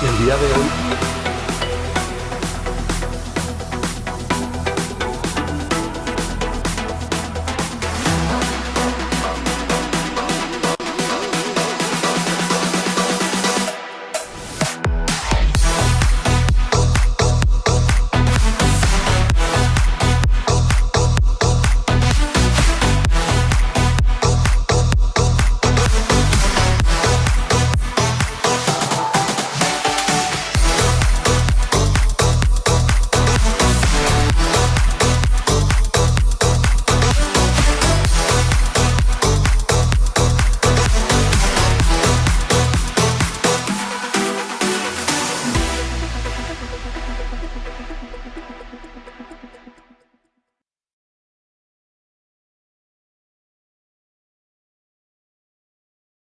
El día de hoy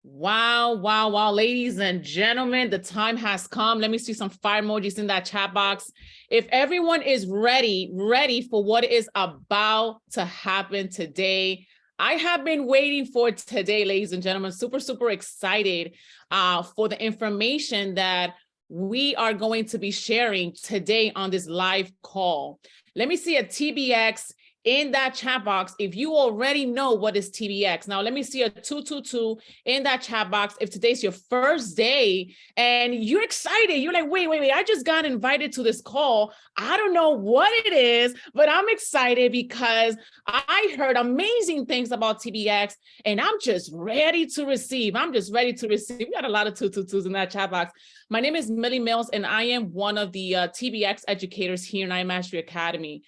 Wow, wow, wow, ladies and gentlemen, the time has come. Let me see some fire emojis in that chat box. If everyone is ready for what is about to happen today, I have been waiting for today, ladies and gentlemen, super excited for the information that we are going to be sharing today on this live call. Let me see a TBX in that chat box if you already know what is TBX. Now, let me see a 222 in that chat box if today's your first day and you're excited. You're like, wait, I just got invited to this call. I don't know what it is, but I'm excited because I heard amazing things about TBX and I'm just ready to receive. We got a lot of 222s in that chat box. My name is Millie Mills and I am one of the TBX educators here in iMastery Academy.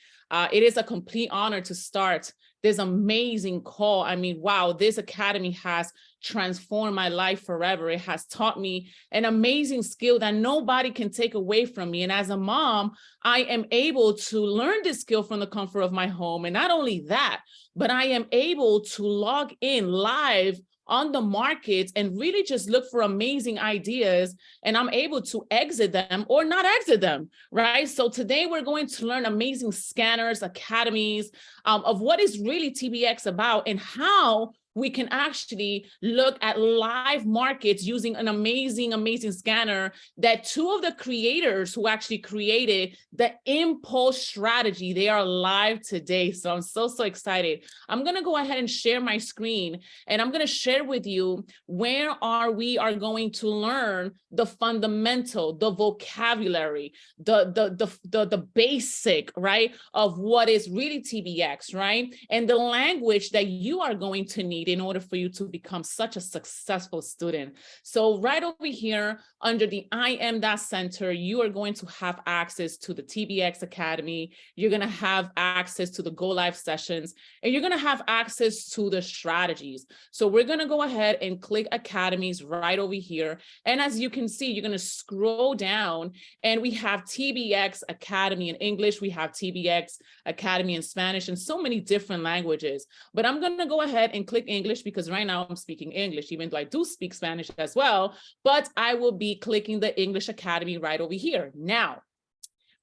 It is a complete honor to start this amazing call. I mean, wow, this academy has transformed my life forever. It has taught me an amazing skill that nobody can take away from me. And as a mom, I am able to learn this skill from the comfort of my home. And not only that, but I am able to log in live on the market and really just look for amazing ideas, and I'm able to exit them or not exit them, right? So today we're going to learn amazing scanners, academies, of what is really TBX about and how we can actually look at live markets using an amazing scanner that two of the creators who actually created the Impulse strategy, they are live today. So I'm so excited. I'm going to go ahead and share my screen and I'm going to share with you where we are going to learn the fundamental, the vocabulary, the basic, right, of what is really TBX, right? And the language that you are going to need in order for you to become such a successful student. So right over here under the IM.Center, you are going to have access to the TBX Academy. You're going to have access to the Go Live sessions, and you're going to have access to the strategies. So we're going to go ahead and click Academies right over here. And as you can see, you're going to scroll down and we have TBX Academy in English. We have TBX Academy in Spanish and so many different languages. But I'm going to go ahead and click English because right now I'm speaking English, even though I do speak Spanish as well. But I will be clicking the English Academy right over here. Now,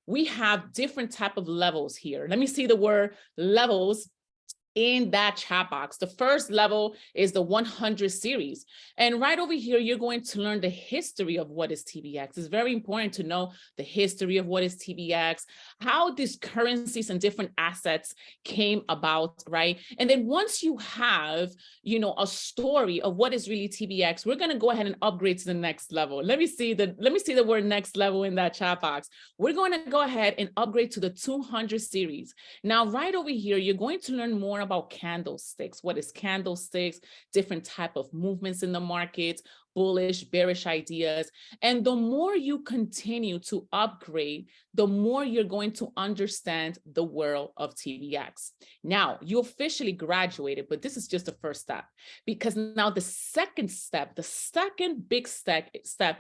we have different type of levels here. Let me see the word levels in that chat box. The first level is the 100 series. And right over here, you're going to learn the history of what is TBX. It's very important to know the history of what is TBX, how these currencies and different assets came about, right? And then once you have, a story of what is really TBX, we're going to go ahead and upgrade to the next level. Let me see the word next level in that chat box. We're going to go ahead and upgrade to the 200 series. Now, right over here, you're going to learn more about candlesticks. What is candlesticks? Different type of movements in the market, bullish, bearish ideas. And the more you continue to upgrade, the more you're going to understand the world of TBX. Now, you officially graduated, but this is just the first step, because now the second step, the second big step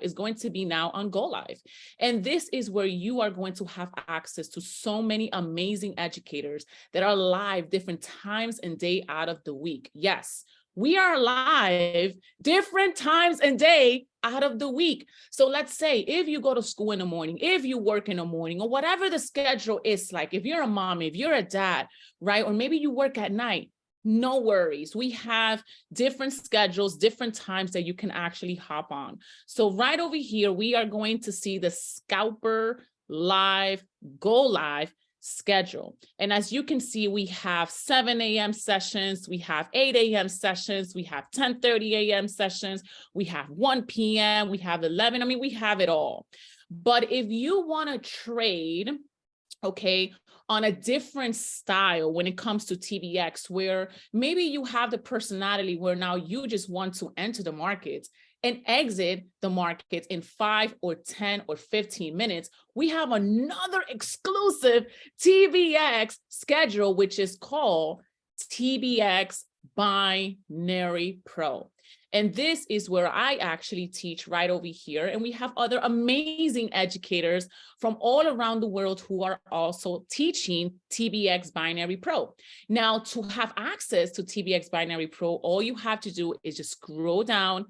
is going to be now on Go Live. And this is where you are going to have access to so many amazing educators that are live different times and day out of the week. Yes, we are live different times and day out of the week. So let's say if you go to school in the morning, if you work in the morning, or whatever the schedule is like, if you're a mom, if you're a dad, right? Or maybe you work at night, no worries. We have different schedules, different times that you can actually hop on. So right over here, we are going to see the Scalper Live, Go Live schedule. And as you can see, we have 7 a.m. sessions, we have 8 a.m. sessions, we have 10:30 a.m. sessions, we have 1 p.m., we have 11. I mean, we have it all. But if you want to trade, okay, on a different style when it comes to TBX, where maybe you have the personality where now you just want to enter the market and exit the market in 5 or 10 or 15 minutes, we have another exclusive TBX schedule, which is called TBX Binary Pro. And this is where I actually teach right over here. And we have other amazing educators from all around the world who are also teaching TBX Binary Pro. Now, to have access to TBX Binary Pro, all you have to do is just scroll down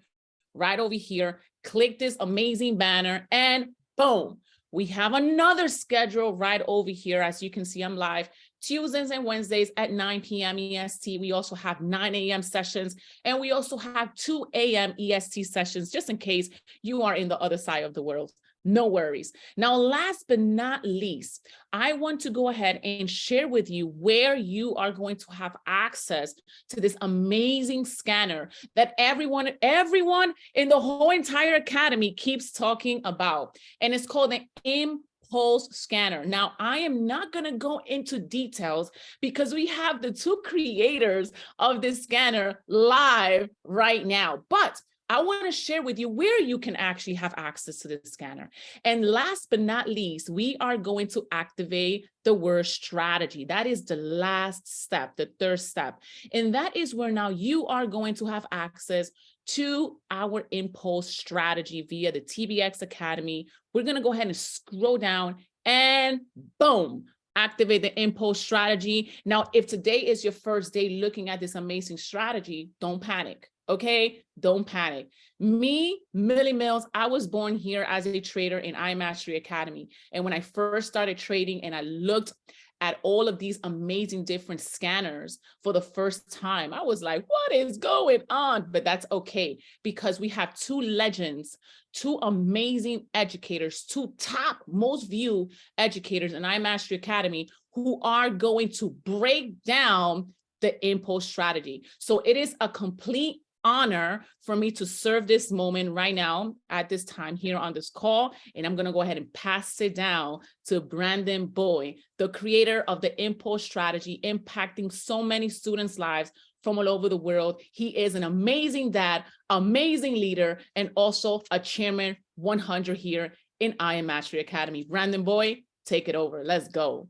right over here, click this amazing banner, and boom, we have another schedule right over here. As you can see, I'm live Tuesdays and Wednesdays at 9 p.m. EST. We also have 9 a.m. sessions, and we also have 2 a.m. EST sessions, just in case you are in the other side of the world. No worries. Now, last but not least, I want to go ahead and share with you where you are going to have access to this amazing scanner that everyone in the whole entire academy keeps talking about. And it's called the Impulse Scanner. Now, I am not going to go into details because we have the 2 creators of this scanner live right now, but I want to share with you where you can actually have access to this scanner. And last but not least, we are going to activate the word strategy. That is the last step, the 3rd step. And that is where now you are going to have access to our Impulse strategy via the TBX Academy. We're going to go ahead and scroll down and boom, activate the Impulse strategy. Now, if today is your first day looking at this amazing strategy, don't panic. Okay, don't panic. Me, Millie Mills, I was born here as a trader in iMastery Academy. And when I first started trading and I looked at all of these amazing different scanners for the first time, I was like, what is going on? But that's okay, because we have 2 legends, 2 amazing educators, 2 top most viewed educators in iMastery Academy who are going to break down the Impulse strategy. So it is a complete honor for me to serve this moment right now at this time here on this call. And I'm going to go ahead and pass it down to Brandon Boyd, the creator of the Impulse strategy, impacting so many students' lives from all over the world. He is an amazing dad, amazing leader, and also a chairman 100 here in iMastery Academy. Brandon Boyd, take it over. Let's go.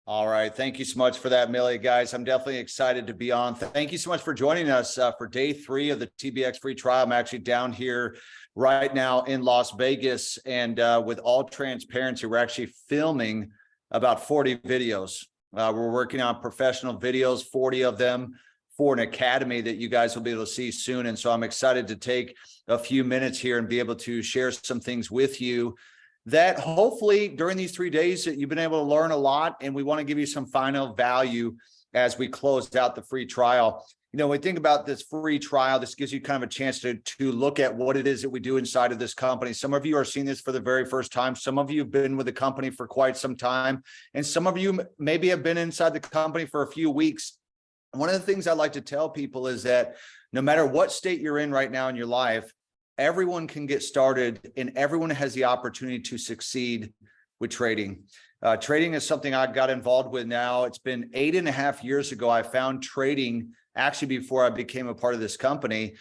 All right. Thank you so much for that, Millie. Guys, I'm definitely excited to be on. Thank you so much for joining us for day 3 of the TBX free trial. I'm actually down here right now in Las Vegas. And with all transparency, we're actually filming about 40 videos. We're working on professional videos, 40 of them for an academy that you guys will be able to see soon. And so I'm excited to take a few minutes here and be able to share some things with you that hopefully during these 3 days that you've been able to learn a lot, and we want to give you some final value as we close out the free trial. You know, when we think about this free trial, this gives you kind of a chance to look at what it is that we do inside of this company. Some of you are seeing this for the very first time. Some of you have been with the company for quite some time, and some of you maybe have been inside the company for a few weeks. One of the things I like to tell people is that no matter what state you're in right now in your life, everyone can get started and everyone has the opportunity to succeed with trading. Trading is something I got involved with now. It's been 8.5 years ago. I found trading actually before I became a part of this company.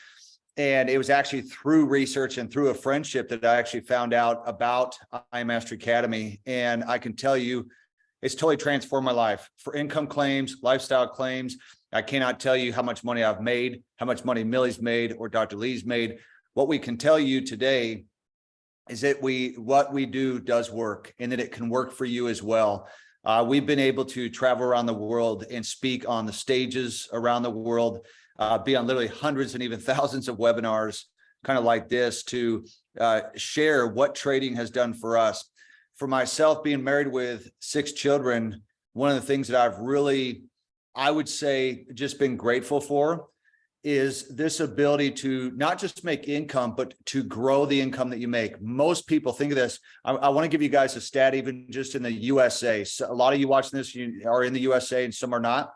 And it was actually through research and through a friendship that I actually found out about iMastery Academy. And I can tell you, it's totally transformed my life. For income claims, lifestyle claims, I cannot tell you how much money I've made, how much money Millie's made or Dr. Lee's made. What we can tell you today is that what we do does work and that it can work for you as well. We've been able to travel around the world and speak on the stages around the world, be on literally hundreds and even thousands of webinars kind of like this to share what trading has done for us. For myself, being married with 6 children, one of the things that I've really I would say just been grateful for is this ability to not just make income, but to grow the income that you make. Most people think of this. I want to give you guys a stat, even just in the USA. So a lot of you watching this, you are in the USA and some are not.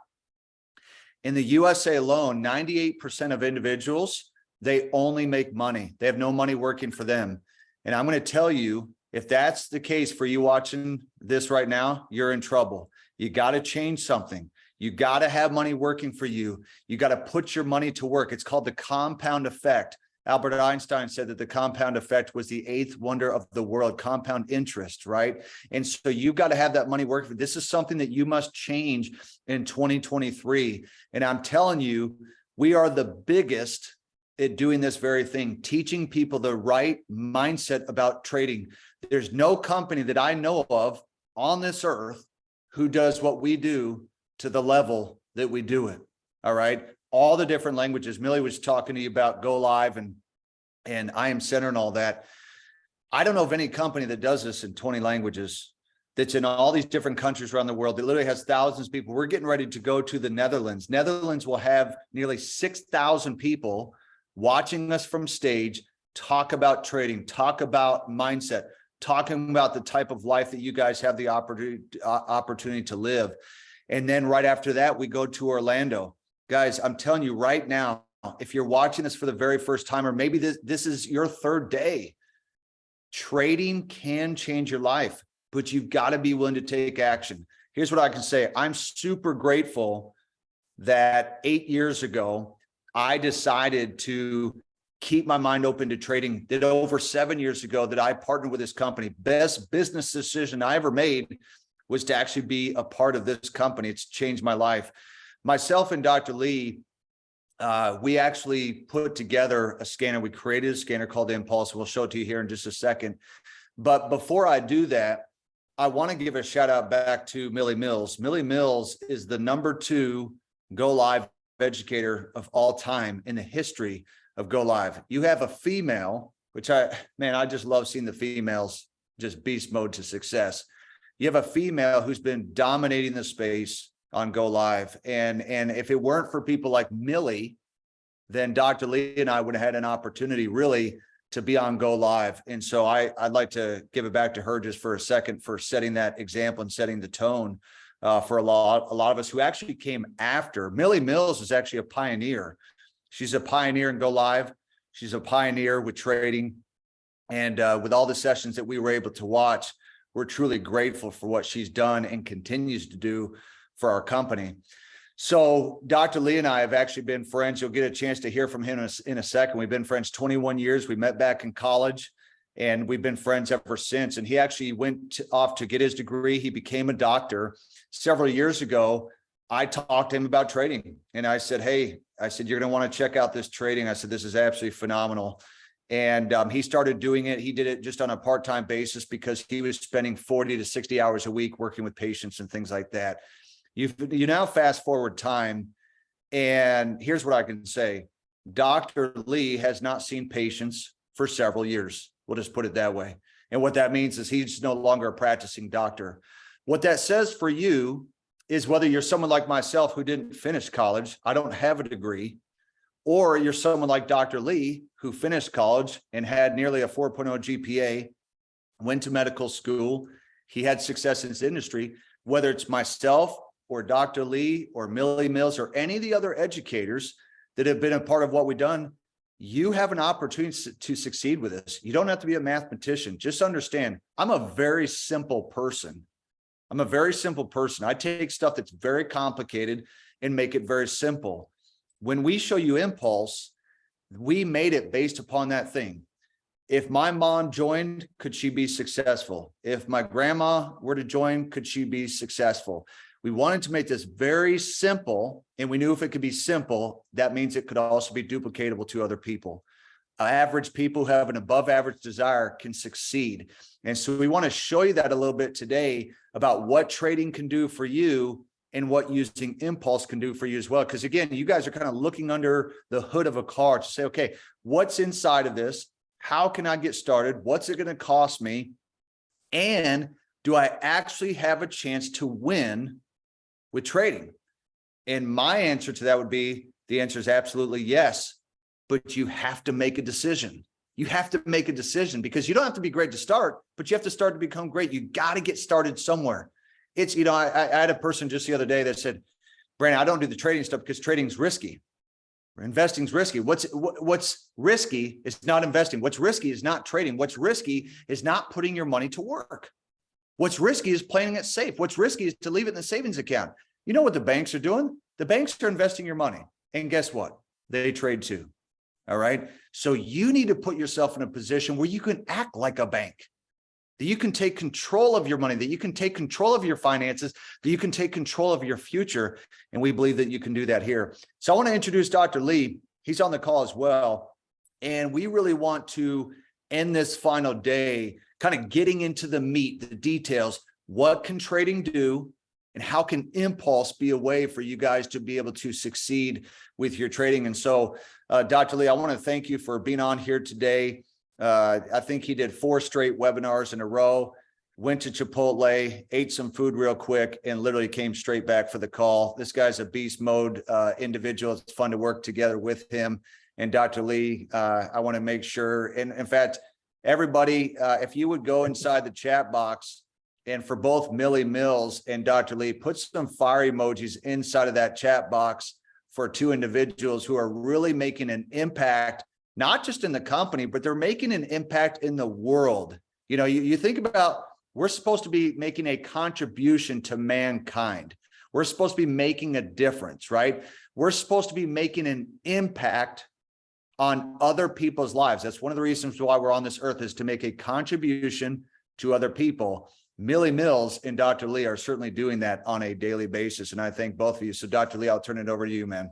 In the USA alone, 98% of individuals, they only make money. They have no money working for them. And I'm going to tell you, if that's the case for you watching this right now, you're in trouble. You got to change something. You got to have money working for you. You got to put your money to work. It's called the compound effect. Albert Einstein said that the compound effect was the eighth wonder of the world, compound interest, right? And so you've got to have that money working. This is something that you must change in 2023. And I'm telling you, we are the biggest at doing this very thing, teaching people the right mindset about trading. There's no company that I know of on this earth who does what we do to the level that we do it. All right. All the different languages. Millie was talking to you about Go Live and IM Center and all that. I don't know of any company that does this in 20 languages, that's in all these different countries around the world. That literally has thousands of people. We're getting ready to go to the Netherlands. Netherlands will have nearly 6,000 people watching us from stage, talk about trading, talk about mindset, talking about the type of life that you guys have the opportunity to live. And then right after that, we go to Orlando. Guys, I'm telling you right now, if you're watching this for the very first time, or maybe this is your third day, trading can change your life, but you've got to be willing to take action. Here's what I can say. I'm super grateful that 8 years ago, I decided to keep my mind open to trading. That over 7 years ago that I partnered with this company. Best business decision I ever made was to actually be a part of this company. It's changed my life. Myself and Dr. Lee, we actually put together a scanner. We created a scanner called Impulse. We'll show it to you here in just a second. But before I do that, I want to give a shout out back to Millie Mills. Millie Mills is the #2 Go Live educator of all time in the history of Go Live. You have a female, which I just love seeing the females just beast mode to success. You have a female who's been dominating the space on Go Live. And if it weren't for people like Millie, then Dr. Lee and I would have had an opportunity really to be on Go Live. And so I'd like to give it back to her just for a second for setting that example and setting the tone for a lot of us who actually came after. Millie Mills is actually a pioneer. She's a pioneer in Go Live. She's a pioneer with trading. And with all the sessions that we were able to watch, we're truly grateful for what she's done and continues to do for our company. So Dr. Lee and I have actually been friends. You'll get a chance to hear from him in a second. We've been friends 21 years. We met back in college and we've been friends ever since. And he actually went off to get his degree. He became a doctor several years ago. I talked to him about trading and I said, hey, you're going to want to check out this trading. I said, this is absolutely phenomenal. And he started doing it. He did it just on a part-time basis because he was spending 40 to 60 hours a week working with patients and things like that. You now fast forward time, and here's what I can say. Dr. Lee has not seen patients for several years. We'll just put it that way. And what that means is he's no longer a practicing doctor. What that says for you is whether you're someone like myself who didn't finish college, I don't have a degree, or you're someone like Dr. Lee who finished college and had nearly a 4.0 GPA, went to medical school. He had success in his industry. Whether it's myself or Dr. Lee or Millie Mills or any of the other educators that have been a part of what we've done, you have an opportunity to succeed with this. You don't have to be a mathematician. Just understand, I'm a very simple person. I take stuff that's very complicated and make it very simple. When we show you Impulse, we made it based upon that thing. If my mom joined, could she be successful? If my grandma were to join, could she be successful? We wanted to make this very simple, and we knew if it could be simple, that means it could also be duplicatable to other people. Average people who have an above average desire can succeed. And so we want to show you that a little bit today about what trading can do for you and what using Impulse can do for you as well. Because again, you guys are kind of looking under the hood of a car to say, okay, what's inside of this? How can I get started? What's it going to cost me? And do I actually have a chance to win with trading? And my answer to that would be, the answer is absolutely yes, but you have to make a decision. You have to make a decision, because you don't have to be great to start, but you have to start to become great. You got to get started somewhere. It's, I had a person just the other day that said, Brandon, I don't do the trading stuff because trading's risky. Investing's risky. What's risky is not investing. What's risky is not trading. What's risky is not putting your money to work. What's risky is playing it safe. What's risky is to leave it in the savings account. You know what the banks are doing? The banks are investing your money. And guess what? They trade too. All right. So you need to put yourself in a position where you can act like a bank, that you can take control of your money, that you can take control of your finances, that you can take control of your future. And we believe that you can do that here. So I want to introduce Dr. Lee. He's on the call as well. And we really want to end this final day kind of getting into the meat, the details. What can trading do? And how can impulse be a way for you guys to be able to succeed with your trading? And so, Dr. Lee, I want to thank you for being on here today. I think he did 4 straight webinars in a row, went to Chipotle, ate some food real quick, and literally came straight back for the call. This guy's a beast mode individual. It's fun to work together with him. And Dr. Lee, I want to make sure, and in fact, everybody, if you would go inside the chat box, and for both Millie Mills and Dr. Lee, put some fire emojis inside of that chat box for 2 individuals who are really making an impact, not just in the company, but they're making an impact in the world. You think about, we're supposed to be making a contribution to mankind. We're supposed to be making a difference, right? We're supposed to be making an impact on other people's lives. That's one of the reasons why we're on this earth, is to make a contribution to other people. Millie Mills and Dr. Lee are certainly doing that on a daily basis. And I thank both of you. So Dr. Lee, I'll turn it over to you, man.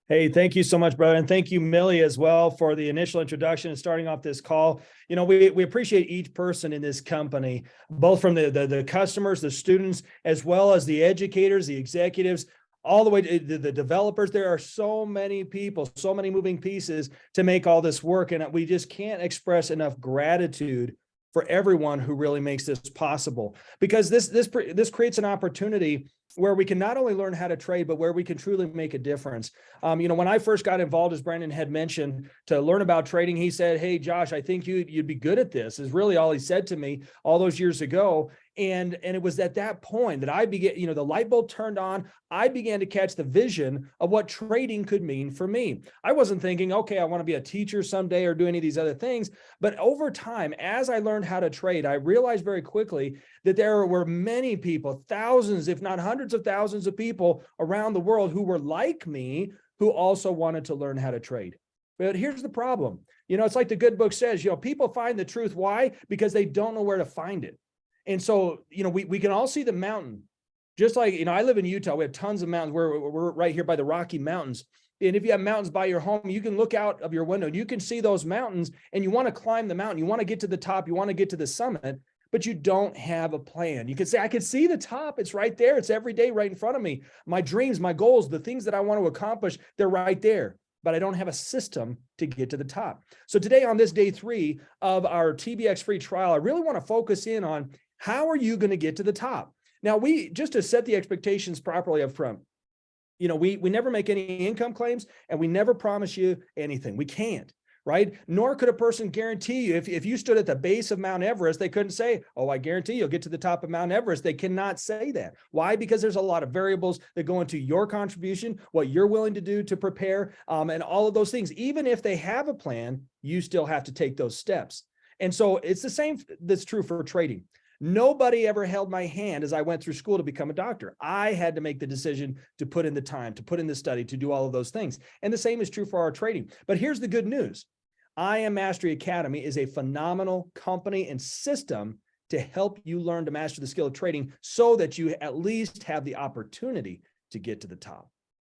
Hey, thank you so much, brother. And thank you, Millie, as well, for the initial introduction and starting off this call. We appreciate each person in this company, both from the customers, the students, as well as the educators, the executives, all the way to the developers. There are so many people, so many moving pieces to make all this work. And we just can't express enough gratitude for everyone who really makes this possible, because this creates an opportunity where we can not only learn how to trade, but where we can truly make a difference. When I first got involved, as Brandon had mentioned, to learn about trading, he said, "Hey, Josh, I think you'd be good at this," is really all he said to me all those years ago. And it was at that point that I began, the light bulb turned on. I began to catch the vision of what trading could mean for me. I wasn't thinking, okay, I want to be a teacher someday or do any of these other things. But over time, as I learned how to trade, I realized very quickly that there were many people, thousands, if not hundreds of thousands of people around the world who were like me, who also wanted to learn how to trade. But here's the problem. It's like the good book says, people find the truth. Why? Because they don't know where to find it. And so, we can all see the mountain. Just like, I live in Utah. We have tons of mountains. We're right here by the Rocky Mountains. And if you have mountains by your home, you can look out of your window and you can see those mountains, and you want to climb the mountain. You want to get to the top. You want to get to the summit, but you don't have a plan. You can say, I can see the top. It's right there. It's every day right in front of me. My dreams, my goals, the things that I want to accomplish, they're right there. But I don't have a system to get to the top. So today, on this day 3 of our TBX free trial, I really want to focus in on, how are you going to get to the top? Now, just to set the expectations properly up front, we never make any income claims, and we never promise you anything. We can't, right? Nor could a person guarantee you, if you stood at the base of Mount Everest, they couldn't say, oh, I guarantee you'll get to the top of Mount Everest. They cannot say that. Why? Because there's a lot of variables that go into your contribution, what you're willing to do to prepare, and all of those things. Even if they have a plan, you still have to take those steps. And so it's the same that's true for trading. Nobody ever held my hand as I went through school to become a doctor. I had to make the decision to put in the time, to put in the study, to do all of those things. And the same is true for our trading. But here's the good news. IM Mastery Academy is a phenomenal company and system to help you learn to master the skill of trading, so that you at least have the opportunity to get to the top.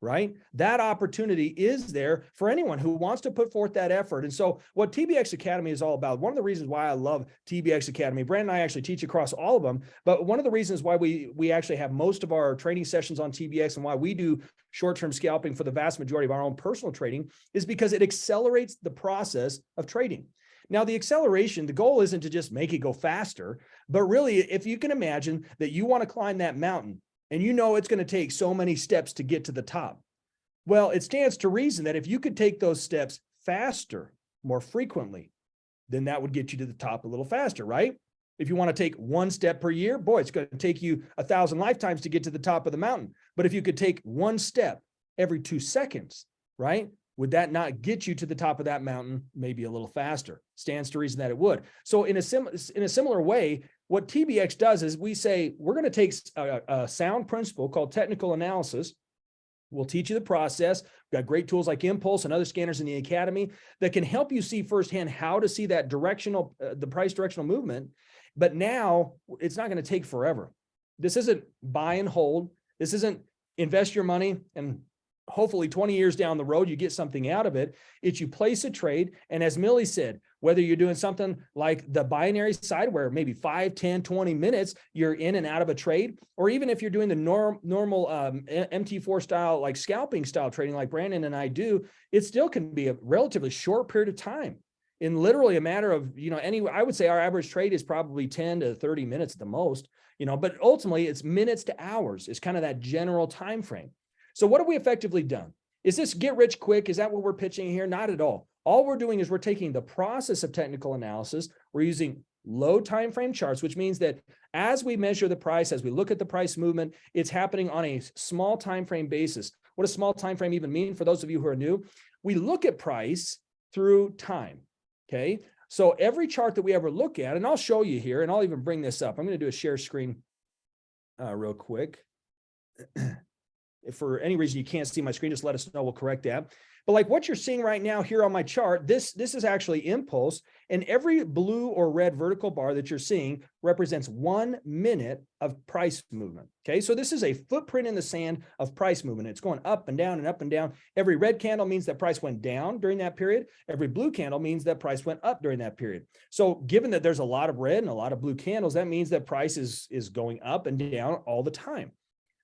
Right? That opportunity is there for anyone who wants to put forth that effort. And so what TBX Academy is all about, one of the reasons why I love TBX Academy, Brandon and I actually teach across all of them, but one of the reasons why we actually have most of our training sessions on TBX, and why we do short-term scalping for the vast majority of our own personal trading, is because it accelerates the process of trading. Now, the acceleration, the goal isn't to just make it go faster, but really, if you can imagine that you want to climb that mountain, and you know it's going to take so many steps to get to the top. Well, it stands to reason that if you could take those steps faster, more frequently, then that would get you to the top a little faster, right? If you want to take one step per year, boy, it's going to take you 1,000 lifetimes to get to the top of the mountain. But if you could take one step every 2 seconds, right? Would that not get you to the top of that mountain maybe a little faster? Stands to reason that it would. So in a similar way, what TBX does is we say, we're going to take a sound principle called technical analysis. We'll teach you the process. We've got great tools like Impulse and other scanners in the academy that can help you see firsthand how to see that directional, the price directional movement. But now it's not going to take forever. This isn't buy and hold. This isn't invest your money and hopefully 20 years down the road, you get something out of it. It's you place a trade. And as Millie said, whether you're doing something like the binary side where maybe 5, 10, 20 minutes, you're in and out of a trade, or even if you're doing the normal MT4 style, like scalping style trading, like Brandon and I do, it still can be a relatively short period of time. In literally a matter of, I would say our average trade is probably 10 to 30 minutes at the most, but ultimately it's minutes to hours is kind of that general time frame. So what have we effectively done? Is this get rich quick? Is that what we're pitching here? Not at all. All we're doing is we're taking the process of technical analysis. We're using low time frame charts, which means that as we measure the price, as we look at the price movement, it's happening on a small time frame basis. What does small time frame even mean for those of you who are new? We look at price through time, okay? So every chart that we ever look at, and I'll show you here, and I'll even bring this up. I'm going to do a share screen real quick. If for any reason you can't see my screen, just let us know. We'll correct that. But like what you're seeing right now here on my chart, this is actually Impulse, and every blue or red vertical bar that you're seeing represents 1 minute of price movement. Okay, so this is a footprint in the sand of price movement. It's going up and down and up and down. Every red candle means that price went down during that period. Every blue candle means that price went up during that period. So given that there's a lot of red and a lot of blue candles, that means that price is going up and down all the time.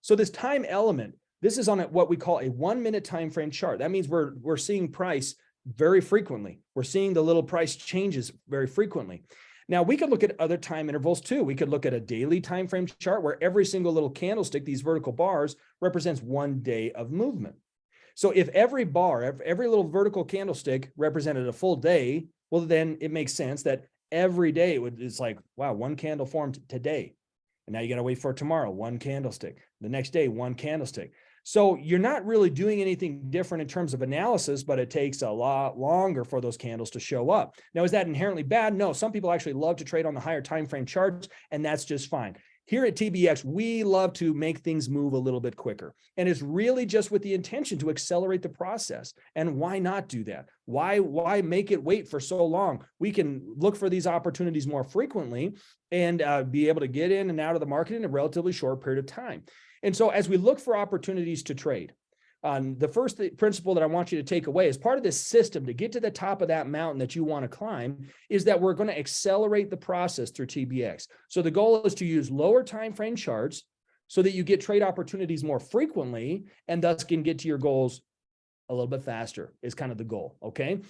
So this time element, this is on what we call a 1 minute time frame chart. That means we're seeing price very frequently. We're seeing the little price changes very frequently. Now we could look at other time intervals too. We could look at a daily time frame chart where every single little candlestick, these vertical bars, represents 1 day of movement. So if every bar, every little vertical candlestick represented a full day, well, then it makes sense that every day it's like, wow, 1 candle formed today. And now you got to wait for tomorrow, 1 candlestick. The next day, 1 candlestick. So you're not really doing anything different in terms of analysis, but it takes a lot longer for those candles to show up. Now, is that inherently bad? No, some people actually love to trade on the higher time frame charts, and that's just fine. Here at TBX, we love to make things move a little bit quicker. And it's really just with the intention to accelerate the process. And why not do that? Why make it wait for so long? We can look for these opportunities more frequently and be able to get in and out of the market in a relatively short period of time. And so as we look for opportunities to trade, the first principle that I want you to take away as part of this system to get to the top of that mountain that you want to climb is that we're going to accelerate the process through TBX. So the goal is to use lower time frame charts so that you get trade opportunities more frequently and thus can get to your goals a little bit faster is kind of the goal, okay?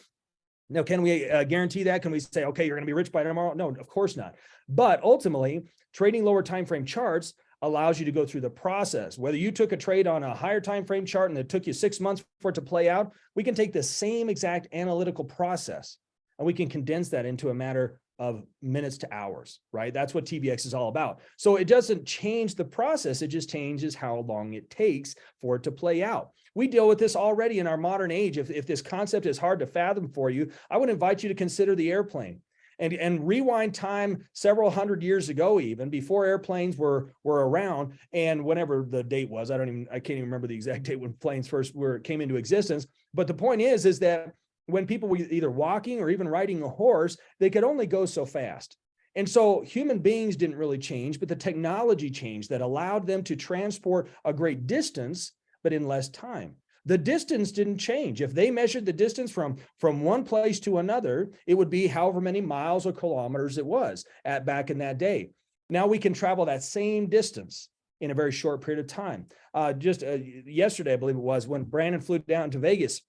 Now, can we guarantee that? Can we say, okay, you're going to be rich by tomorrow? No, of course not. But ultimately, trading lower time frame charts allows you to go through the process. Whether you took a trade on a higher time frame chart and it took you 6 months for it to play out, we can take the same exact analytical process and we can condense that into a matter of minutes to hours, right? That's what TBX is all about. So it doesn't change the process, it just changes how long it takes for it to play out. We deal with this already in our modern age. If this concept is hard to fathom for you, I would invite you to consider the airplane. And rewind time several hundred years ago, even before airplanes were around, and whenever the date was, I can't even remember the exact date when planes first came into existence. But the point is that when people were either walking or even riding a horse, they could only go so fast. And so human beings didn't really change, but the technology changed that allowed them to transport a great distance, but in less time. The distance didn't change. If they measured the distance from one place to another, it would be however many miles or kilometers it was back in that day. Now we can travel that same distance in a very short period of time. Just yesterday, I believe it was, when Brandon flew down to Vegas.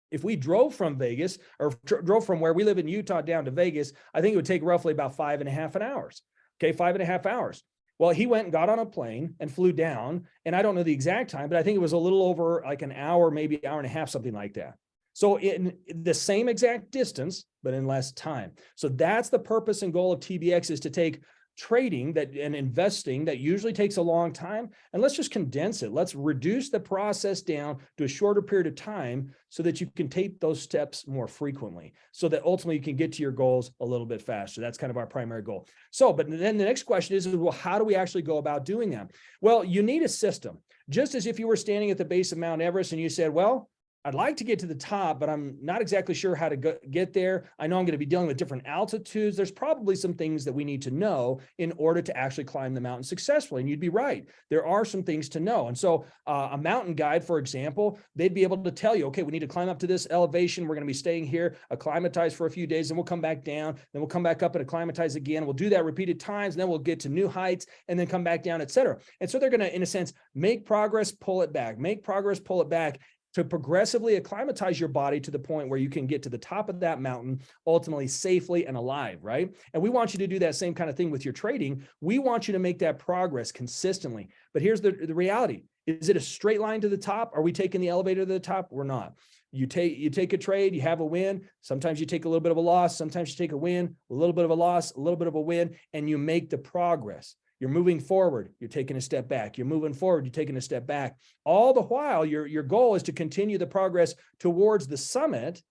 If we drove from Vegas or drove from where we live in Utah down to Vegas, I think it would take roughly about 5.5 hours. Okay, 5.5 hours. Well, he went and got on a plane and flew down. And I don't know the exact time, but I think it was a little over like an hour, maybe hour and a half, something like that. So in the same exact distance, but in less time. So that's the purpose and goal of TBX, is to take trading that and investing that usually takes a long time, and let's just condense it. Let's reduce the process down to a shorter period of time so that you can take those steps more frequently, so that ultimately you can get to your goals a little bit faster. That's kind of our primary goal. So, but then the next question is, well, how do we actually go about doing that? Well, you need a system. Just as if you were standing at the base of Mount Everest and you said, well, I'd like to get to the top, but I'm not exactly sure how to get there. I know I'm going to be dealing with different altitudes. There's probably some things that we need to know in order to actually climb the mountain successfully. And you'd be right. There are some things to know. And so a mountain guide, for example, they'd be able to tell you, okay, we need to climb up to this elevation. We're going to be staying here, acclimatize for a few days, then we'll come back down, then we'll come back up and acclimatize again. We'll do that repeated times, and then we'll get to new heights and then come back down, et cetera. And so they're going to, in a sense, make progress, pull it back, make progress, pull it back, to progressively acclimatize your body to the point where you can get to the top of that mountain, ultimately safely and alive, right? And we want you to do that same kind of thing with your trading. We want you to make that progress consistently. But here's the reality. Is it a straight line to the top? Are we taking the elevator to the top? We're not. You take a trade, you have a win. Sometimes you take a little bit of a loss. Sometimes you take a win, a little bit of a loss, a little bit of a win, and you make the progress. You're moving forward, you're taking a step back. You're moving forward, you're taking a step back. All the while, your goal is to continue the progress towards the summit,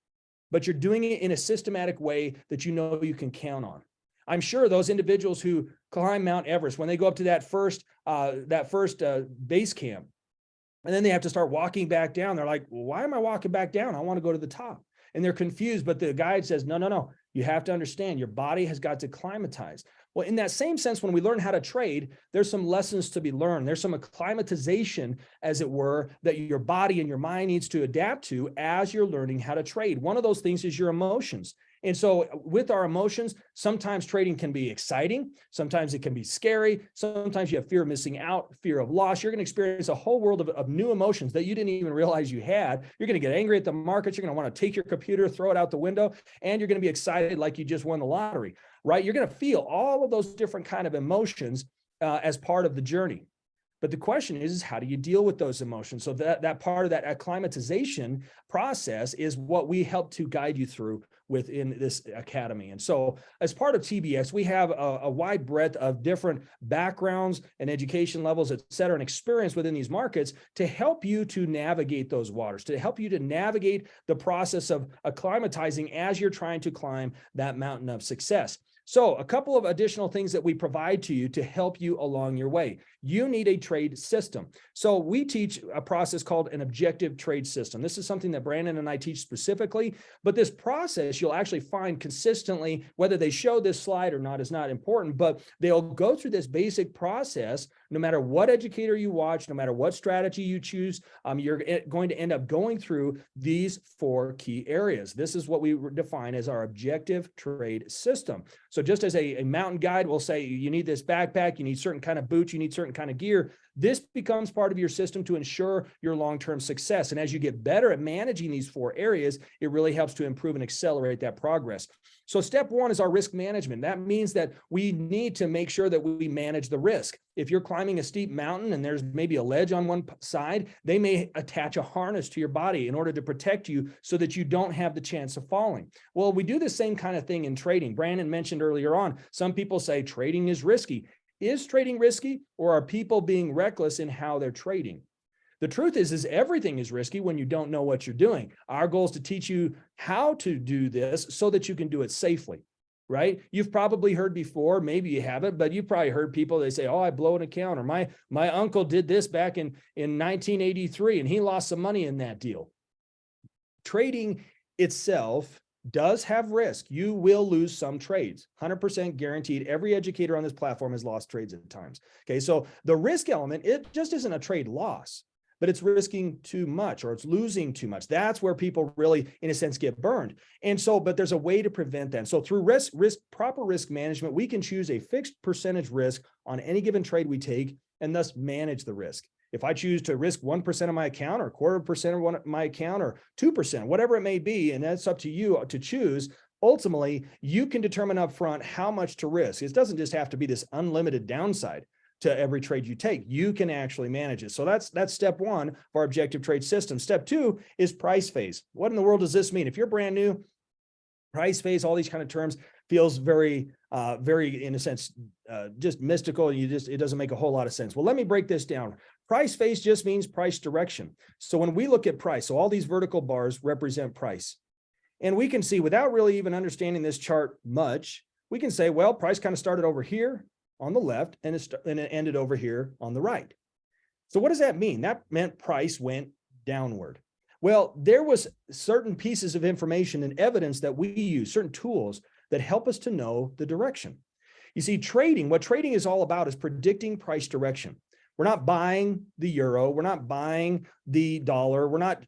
but you're doing it in a systematic way that you know you can count on. I'm sure those individuals who climb Mount Everest, when they go up to that first base camp, and then they have to start walking back down, they're like, well, why am I walking back down? I want to go to the top. And they're confused, but the guide says, no. You have to understand your body has got to acclimatize. Well, in that same sense, when we learn how to trade, there's some lessons to be learned. There's some acclimatization, as it were, that your body and your mind needs to adapt to as you're learning how to trade. One of those things is your emotions. And so with our emotions, sometimes trading can be exciting. Sometimes it can be scary. Sometimes you have fear of missing out, fear of loss. You're going to experience a whole world of new emotions that you didn't even realize you had. You're going to get angry at the markets. You're going to want to take your computer, throw it out the window, and you're going to be excited like you just won the lottery, right? You're going to feel all of those different kind of emotions as part of the journey. But the question is how do you deal with those emotions? So that part of that acclimatization process is what we help to guide you through within this academy. And so as part of TBX, we have a wide breadth of different backgrounds and education levels, et cetera, and experience within these markets to help you to navigate those waters, to help you to navigate the process of acclimatizing as you're trying to climb that mountain of success. So a couple of additional things that we provide to you to help you along your way. You need a trade system. So we teach a process called an objective trade system. This is something that Brandon and I teach specifically, but this process you'll actually find consistently, whether they show this slide or not is not important, but they'll go through this basic process no matter what educator you watch, no matter what strategy you choose, you're going to end up going through these 4 key areas. This is what we define as our objective trade system. So just as a mountain guide will say, you need this backpack, you need certain kind of boots, you need certain kind of gear, this becomes part of your system to ensure your long-term success. And as you get better at managing these 4 areas, it really helps to improve and accelerate that progress. So step 1 is our risk management. That means that we need to make sure that we manage the risk. If you're climbing a steep mountain and there's maybe a ledge on one side, they may attach a harness to your body in order to protect you so that you don't have the chance of falling. Well, we do the same kind of thing in trading. Brandon mentioned earlier on, some people say trading is risky. Is trading risky, or are people being reckless in how they're trading? The truth is everything is risky when you don't know what you're doing. Our goal is to teach you how to do this so that you can do it safely, right? You've probably heard before, maybe you haven't, but you've probably heard people, they say, oh, I blow an account, or my uncle did this back in 1983 and he lost some money in that deal. Trading itself does have risk. You will lose some trades, 100% guaranteed. Every educator on this platform has lost trades at times. Okay, so the risk element, it just isn't a trade loss, but it's risking too much or it's losing too much. That's where people really, in a sense, get burned. And so, but there's a way to prevent that. So through proper risk management, we can choose a fixed percentage risk on any given trade we take and thus manage the risk. If I choose to risk 1% of my account or 0.25% of my account or 2%, whatever it may be, and that's up to you to choose, ultimately, you can determine upfront how much to risk. It doesn't just have to be this unlimited downside. to every trade you take. You can actually manage it. So that's step one of our objective trade system. Step two is price phase. What in the world does this mean? If you're brand new, price phase, all these kind of terms feels very, in a sense, just mystical. It doesn't make a whole lot of sense. Well, let me break this down. Price phase just means price direction. So when we look at price, so all these vertical bars represent price. And we can see, without really even understanding this chart much, we can say, well, price kind of started over here on the left and it ended over here on the right. So what does that mean? That meant price went downward. Well, there was certain pieces of information and evidence that we use, certain tools that help us to know the direction. You see, what trading is all about is predicting price direction. We're not buying the euro. We're not buying the dollar. We're not,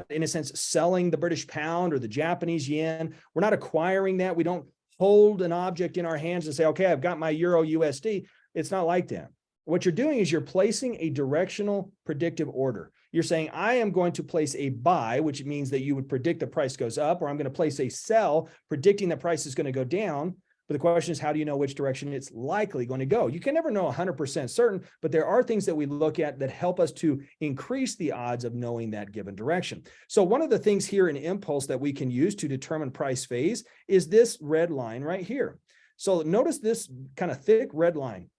in a sense, selling the British pound or the Japanese yen. We're not acquiring that. We don't hold an object in our hands and say, okay, I've got my euro USD. It's not like that. What you're doing is you're placing a directional predictive order. You're saying, I am going to place a buy, which means that you would predict the price goes up, or I'm going to place a sell, predicting the price is going to go down. But the question is, how do you know which direction it's likely going to go? You can never know 100% certain, but there are things that we look at that help us to increase the odds of knowing that given direction. So one of the things here in Impulse that we can use to determine price phase is this red line right here. So notice this kind of thick red line.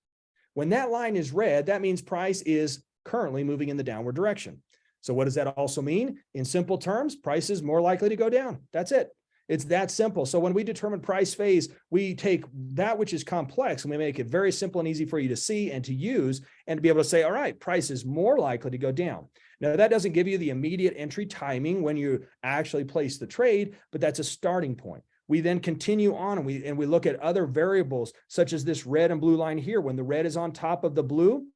When that line is red, that means price is currently moving in the downward direction. So what does that also mean? In simple terms, price is more likely to go down. That's it. It's that simple. So when we determine price phase, we take that which is complex and we make it very simple and easy for you to see and to use and to be able to say, all right, price is more likely to go down. Now, that doesn't give you the immediate entry timing when you actually place the trade, but that's a starting point. We then continue on and we look at other variables such as this red and blue line here. When the red is on top of the blue,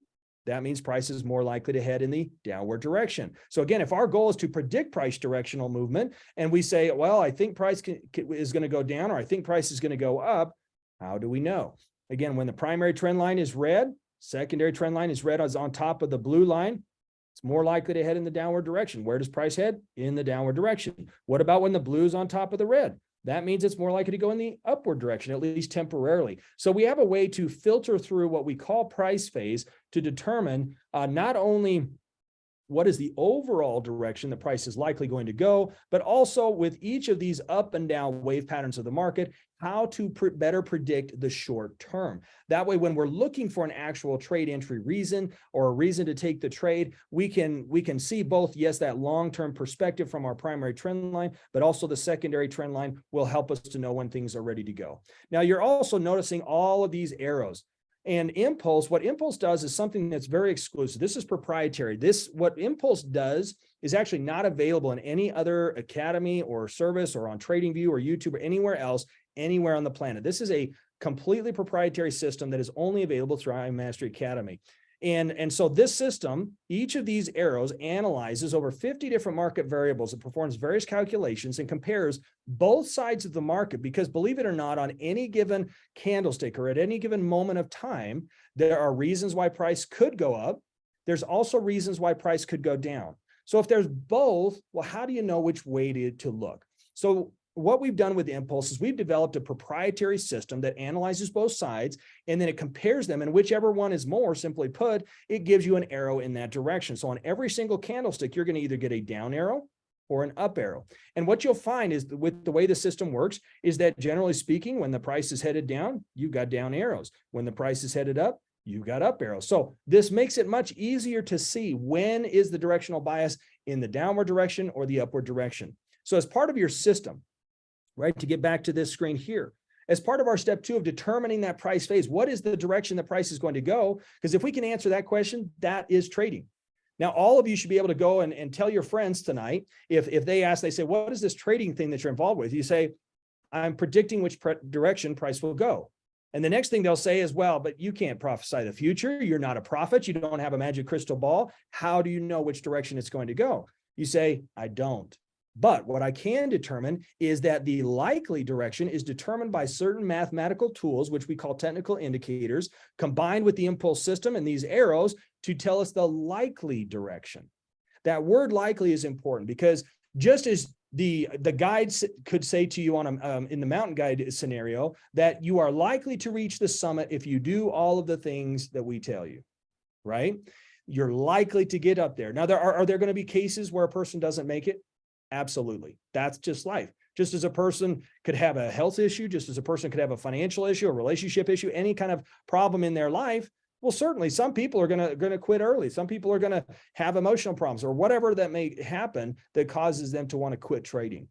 that means price is more likely to head in the downward direction. So again, if our goal is to predict price directional movement and we say, well, I think price is going to go down or I think price is going to go up, how do we know? Again, when the primary trend line is red, secondary trend line is red as on top of the blue line, it's more likely to head in the downward direction. Where does price head? In the downward direction. What about when the blue is on top of the red? That means it's more likely to go in the upward direction, at least temporarily. So we have a way to filter through what we call price phase to determine not only what is the overall direction the price is likely going to go, but also with each of these up and down wave patterns of the market, how to better predict the short term. That way, when we're looking for an actual trade entry reason or a reason to take the trade, we can see both, yes, that long-term perspective from our primary trend line, but also the secondary trend line will help us to know when things are ready to go. Now, you're also noticing all of these arrows. And Impulse, what Impulse does is something that's very exclusive. This is proprietary. What Impulse does is actually not available in any other academy or service or on TradingView or YouTube or anywhere else, anywhere on the planet. This is a completely proprietary system that is only available through iMastery Academy. And so this system, each of these arrows analyzes over 50 different market variables. It performs various calculations and compares both sides of the market because, believe it or not, on any given candlestick or at any given moment of time, there are reasons why price could go up. There's also reasons why price could go down. So if there's both, well, how do you know which way to look? So what we've done with Impulse is we've developed a proprietary system that analyzes both sides, and then it compares them, and whichever one is more, simply put, it gives you an arrow in that direction. So on every single candlestick, you're going to either get a down arrow or an up arrow. And what you'll find is with the way the system works is that, generally speaking, when the price is headed down, you've got down arrows. When the price is headed up, you've got up arrows. So this makes it much easier to see when is the directional bias in the downward direction or the upward direction. So as part of your system, right, to get back to this screen here, as part of our step 2 of determining that price phase, what is the direction the price is going to go? Because if we can answer that question, that is trading. Now, all of you should be able to go and tell your friends tonight, if they ask, they say, what is this trading thing that you're involved with? You say, I'm predicting which direction price will go. And the next thing they'll say is, well, but you can't prophesy the future. You're not a prophet. You don't have a magic crystal ball. How do you know which direction it's going to go? You say, I don't. But what I can determine is that the likely direction is determined by certain mathematical tools, which we call technical indicators, combined with the Impulse system and these arrows to tell us the likely direction. That word likely is important because just as the guides could say to you on in the mountain guide scenario that you are likely to reach the summit if you do all of the things that we tell you, right? You're likely to get up there. Now, are there going to be cases where a person doesn't make it? Absolutely. That's just life. Just as a person could have a health issue, just as a person could have a financial issue, a relationship issue, any kind of problem in their life. Well, certainly some people are going to quit early. Some people are going to have emotional problems or whatever that may happen that causes them to want to quit trading.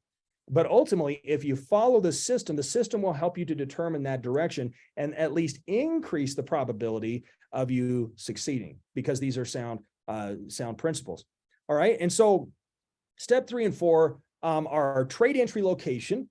But ultimately, if you follow the system will help you to determine that direction and at least increase the probability of you succeeding, because these are sound principles. All right. And so step 3 and 4 are trade entry location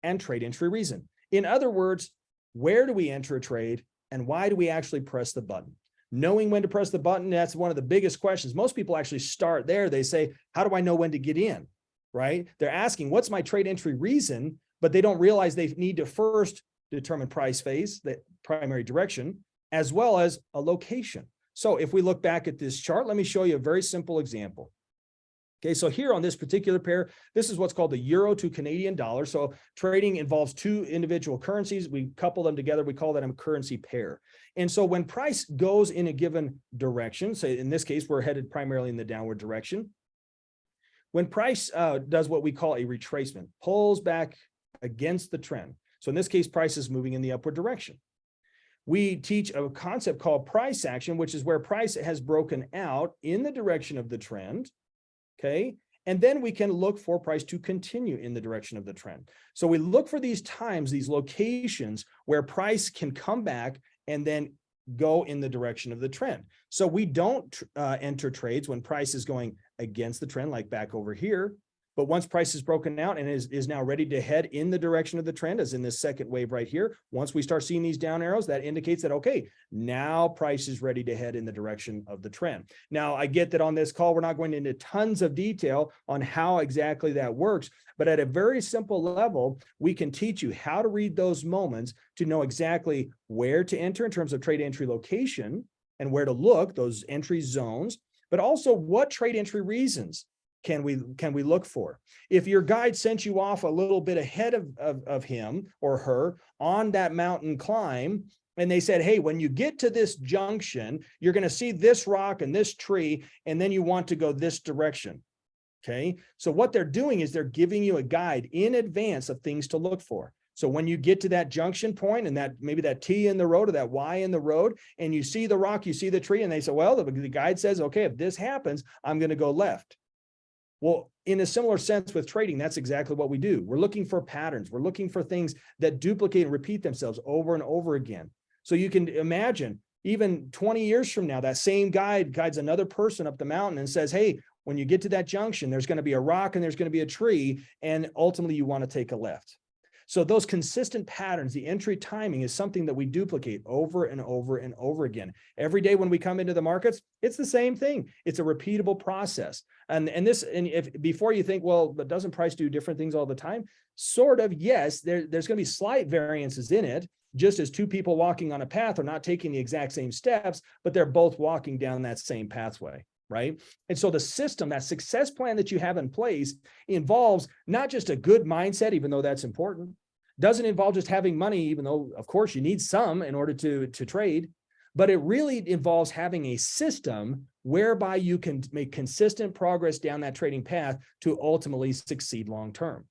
and trade entry reason. In other words, where do we enter a trade and why do we actually press the button? Knowing when to press the button, that's one of the biggest questions. Most people actually start there. They say, how do I know when to get in? Right? They're asking, what's my trade entry reason? But they don't realize they need to first determine price phase, the primary direction, as well as a location. So if we look back at this chart, let me show you a very simple example. Okay, so here on this particular pair, this is what's called the euro to Canadian dollar. So trading involves 2 individual currencies. We couple them together. We call that a currency pair. And so when price goes in a given direction, say in this case, we're headed primarily in the downward direction. When price does what we call a retracement, pulls back against the trend. So in this case, price is moving in the upward direction. We teach a concept called price action, which is where price has broken out in the direction of the trend. Okay. And then we can look for price to continue in the direction of the trend. So we look for these times, these locations where price can come back and then go in the direction of the trend. So we don't enter trades when price is going against the trend, like back over here. But once price is broken out and is now ready to head in the direction of the trend, as in this second wave right here, once we start seeing these down arrows, that indicates that, okay, now price is ready to head in the direction of the trend. Now, I get that on this call, we're not going into tons of detail on how exactly that works, but at a very simple level, we can teach you how to read those moments to know exactly where to enter in terms of trade entry location and where to look, those entry zones, but also what trade entry reasons can we look for. If your guide sent you off a little bit ahead of him or her on that mountain climb, and they said, hey, when you get to this junction, you're going to see this rock and this tree, and then you want to go this direction. Okay. So what they're doing is they're giving you a guide in advance of things to look for. So when you get to that junction point and that maybe that T in the road or that Y in the road, and you see the rock, you see the tree, and they say, well, the guide says, okay, if this happens, I'm going to go left. Well, in a similar sense with trading, that's exactly what we do. We're looking for patterns. We're looking for things that duplicate and repeat themselves over and over again. So you can imagine even 20 years from now, that same guide guides another person up the mountain and says, hey, when you get to that junction, there's going to be a rock and there's going to be a tree, and ultimately you want to take a left. So those consistent patterns, the entry timing is something that we duplicate over and over and over again. Every day when we come into the markets, it's the same thing. It's a repeatable process. And if before you think, well, but doesn't price do different things all the time? Sort of, yes, there's going to be slight variances in it, just as 2 people walking on a path are not taking the exact same steps, but they're both walking down that same pathway. Right. And so the system, that success plan that you have in place involves not just a good mindset, even though that's important, doesn't involve just having money, even though, of course, you need some in order to trade, but it really involves having a system whereby you can make consistent progress down that trading path to ultimately succeed long term.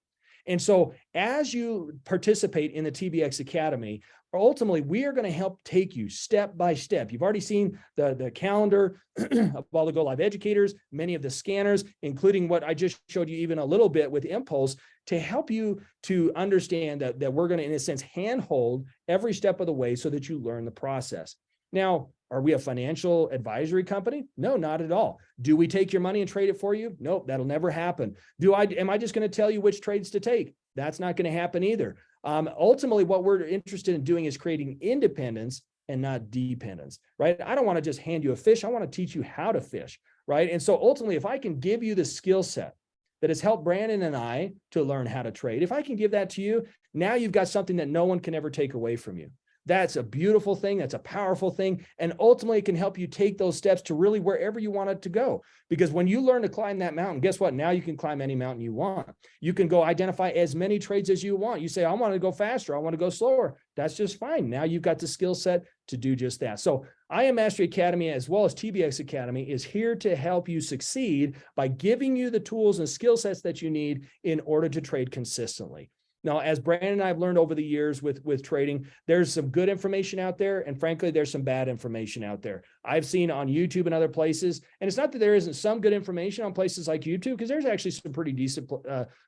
And so as you participate in the TBX Academy, ultimately, we are going to help take you step by step. You've already seen the calendar of all the Go Live educators, many of the scanners, including what I just showed you even a little bit with Impulse, to help you to understand that we're going to, in a sense, handhold every step of the way so that you learn the process. Now, are we a financial advisory company? No, not at all. Do we take your money and trade it for you? Nope, that'll never happen. Am I just going to tell you which trades to take? That's not going to happen either. Ultimately, what we're interested in doing is creating independence and not dependence, right? I don't want to just hand you a fish. I want to teach you how to fish, right? And so ultimately, if I can give you the skill set that has helped Brandon and I to learn how to trade, if I can give that to you, now you've got something that no one can ever take away from you. That's a beautiful thing. That's a powerful thing. And ultimately, it can help you take those steps to really wherever you want it to go. Because when you learn to climb that mountain, guess what? Now you can climb any mountain you want. You can go identify as many trades as you want. You say, I want to go faster. I want to go slower. That's just fine. Now you've got the skill set to do just that. So IM Mastery Academy, as well as TBX Academy, is here to help you succeed by giving you the tools and skill sets that you need in order to trade consistently. Now, as Brandon and I have learned over the years with trading, there's some good information out there. And frankly, there's some bad information out there. I've seen on YouTube and other places, and it's not that there isn't some good information on places like YouTube, because there's actually some pretty decent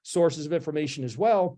sources of information as well.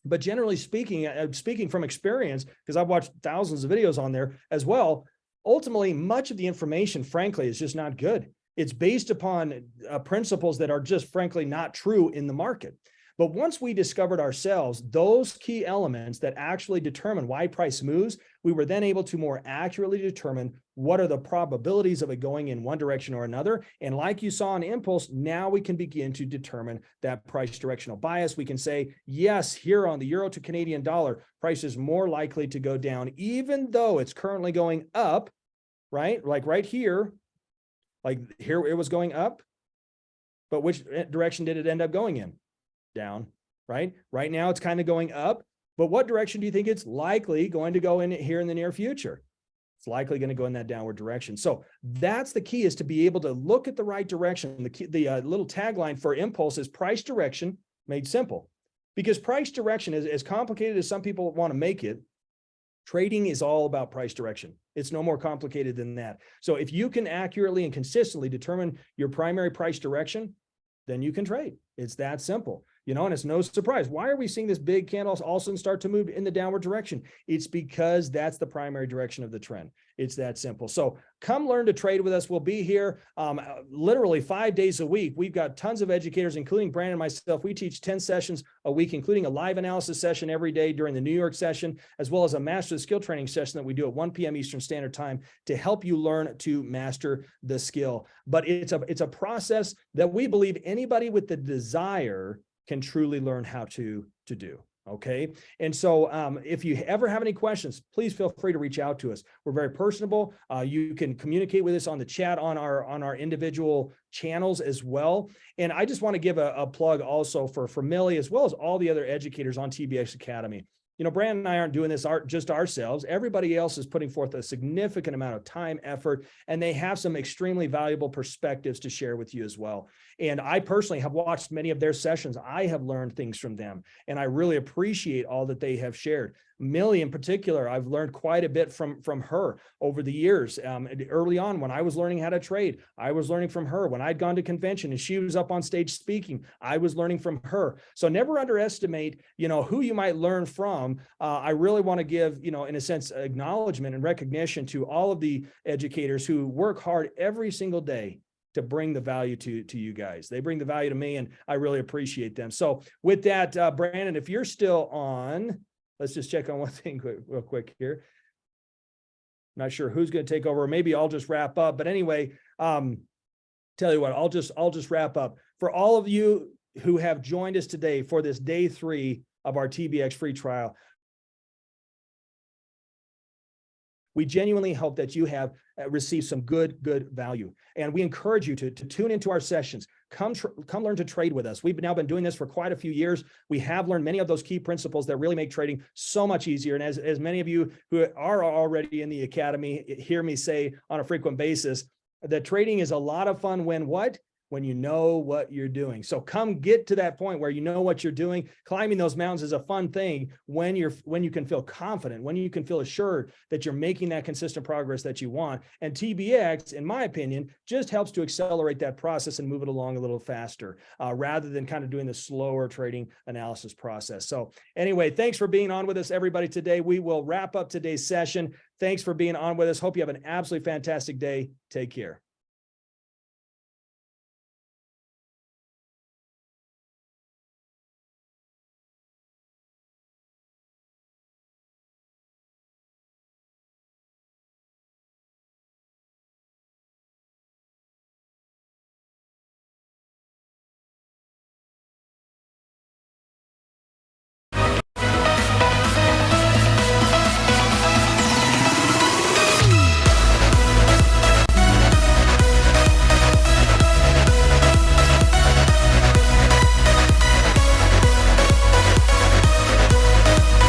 But generally speaking, speaking from experience, because I've watched thousands of videos on there as well, ultimately, much of the information, frankly, is just not good. It's based upon principles that are just frankly not true in the market. But once we discovered ourselves those key elements that actually determine why price moves, we were then able to more accurately determine what are the probabilities of it going in one direction or another. And like you saw on Impulse, now we can begin to determine that price directional bias. We can say, yes, here on the euro to Canadian dollar, price is more likely to go down, even though it's currently going up, right? Like right here, like here it was going up, but which direction did it end up going in? Down, right? Right now it's kind of going up, but what direction do you think it's likely going to go in here in the near future? It's likely going to go in that downward direction. So that's the key, is to be able to look at the right direction. The little tagline for Impulse is price direction made simple, because price direction is as complicated as some people want to make it. Trading is all about price direction. It's no more complicated than that. So if you can accurately and consistently determine your primary price direction, then you can trade. It's that simple. You know, and it's no surprise. Why are we seeing this big candle all of a sudden start to move in the downward direction? It's because that's the primary direction of the trend. It's that simple. So come learn to trade with us. We'll be here literally 5 days a week. We've got tons of educators, including Brandon and myself. We teach 10 sessions a week, including a live analysis session every day during the New York session, as well as a master skill training session that we do at 1 p.m. Eastern Standard Time to help you learn to master the skill. But it's a process that we believe anybody with the desire can truly learn how to do. Okay. And so if you ever have any questions, please feel free to reach out to us. We're very personable. You can communicate with us on the chat on our individual channels as well. And I just want to give a plug also for Millie, as well as all the other educators on TBX Academy. You know, Brandon and I aren't doing this just ourselves. Everybody else is putting forth a significant amount of time, effort, and they have some extremely valuable perspectives to share with you as well. And I personally have watched many of their sessions. I have learned things from them, and I really appreciate all that they have shared. Millie in particular, I've learned quite a bit from her over the years. Early on, when I was learning how to trade, I was learning from her. When I'd gone to convention and she was up on stage speaking, I was learning from her. So never underestimate, you know, who you might learn from. I really want to give, you know, in a sense, acknowledgement and recognition to all of the educators who work hard every single day to bring the value to you guys. They bring the value to me, and I really appreciate them. So with that, Brandon, if you're still on, let's just check on one thing real quick here. Not sure who's going to take over. Maybe I'll just wrap up. But anyway, tell you what, I'll just wrap up. For all of you who have joined us today for this day 3 of our TBX free trial, we genuinely hope that you have received some good value. And we encourage you to tune into our sessions. Come learn to trade with us. We've now been doing this for quite a few years. We have learned many of those key principles that really make trading so much easier. And as many of you who are already in the academy hear me say on a frequent basis, that trading is a lot of fun when you know what you're doing. So come get to that point where you know what you're doing. Climbing those mountains is a fun thing when you can feel confident, when you can feel assured that you're making that consistent progress that you want. And TBX, in my opinion, just helps to accelerate that process and move it along a little faster, rather than kind of doing the slower trading analysis process. So anyway, thanks for being on with us, everybody, today. We will wrap up today's session. Thanks for being on with us. Hope you have an absolutely fantastic day. Take care.